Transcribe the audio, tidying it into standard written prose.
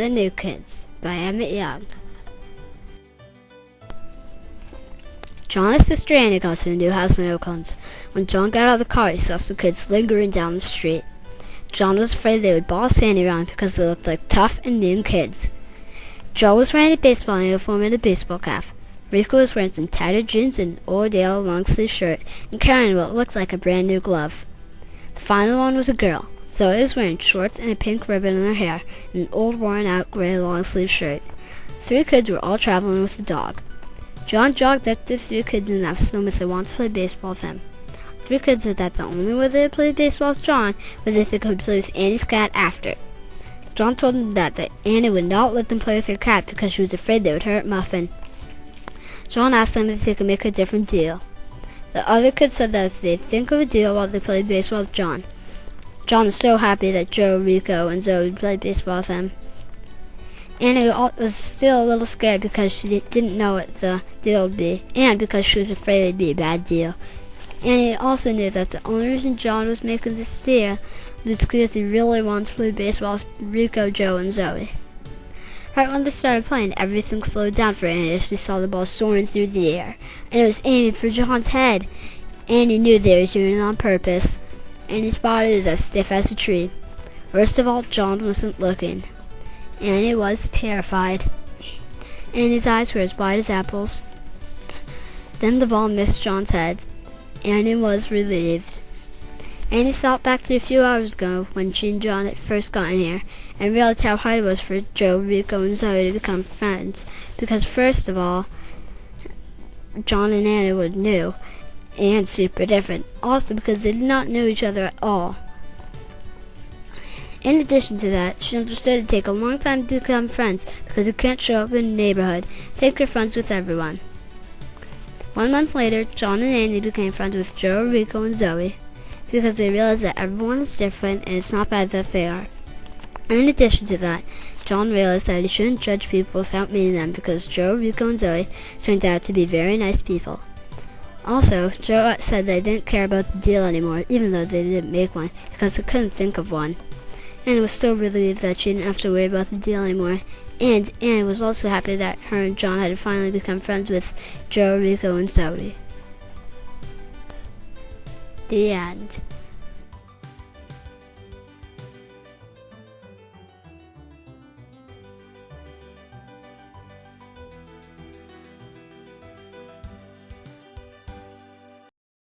The New Kids by Emmett Young. John and his sister Annie got to the new house in Oakland. When John got out of the car, he saw some kids lingering down the street. John was afraid they would boss Annie around because they looked like tough and mean kids. Joe was wearing a baseball uniform and a baseball cap. Rico was wearing some tattered jeans and an old yellow long-sleeve shirt and carrying what looked like a brand new glove. The final one was a girl. Zoe was wearing shorts and a pink ribbon in her hair and an old worn-out gray long-sleeve shirt. 3 kids were all traveling with the dog. John jogged up to the 3 kids and asked them if they wanted to play baseball with him. 3 kids said that the only way they would play baseball with John was if they could play with Annie's cat after. John told them that Annie would not let them play with her cat because she was afraid they would hurt Muffin. John asked them if they could make a different deal. The other kids said that if they'd think of a deal while they played baseball with John. John was so happy that Joe, Rico, and Zoe would play baseball with him. Annie was still a little scared because she didn't know what the deal would be, and because she was afraid it would be a bad deal. Annie also knew that the only reason John was making this deal was because he really wanted to play baseball with Rico, Joe, and Zoe. Right when they started playing, everything slowed down for Annie as she saw the ball soaring through the air, and it was aiming for John's head. Annie knew they were doing it on purpose. Annie's body was as stiff as a tree. Worst of all, John wasn't looking. Annie was terrified. Annie's eyes were as wide as apples. Then the ball missed John's head. Annie was relieved. Annie thought back to a few hours ago when she and John had first gotten here and realized how hard it was for Joe, Rico, and Zoe to become friends because first of all, John and Annie were new and super different, also because they did not know each other at all. In addition to that, she understood it would take a long time to become friends because you can't show up in a neighborhood, think you're friends with everyone. 1 month later, John and Annie became friends with Joe, Rico, and Zoe because they realized that everyone is different and it's not bad that they are. In addition to that, John realized that he shouldn't judge people without meeting them because Joe, Rico, and Zoe turned out to be very nice people. Also, Joe said they didn't care about the deal anymore, even though they didn't make one, because they couldn't think of one. Annie was so relieved that she didn't have to worry about the deal anymore, and Annie was also happy that her and John had finally become friends with Joe, Rico, and Zoe. The end.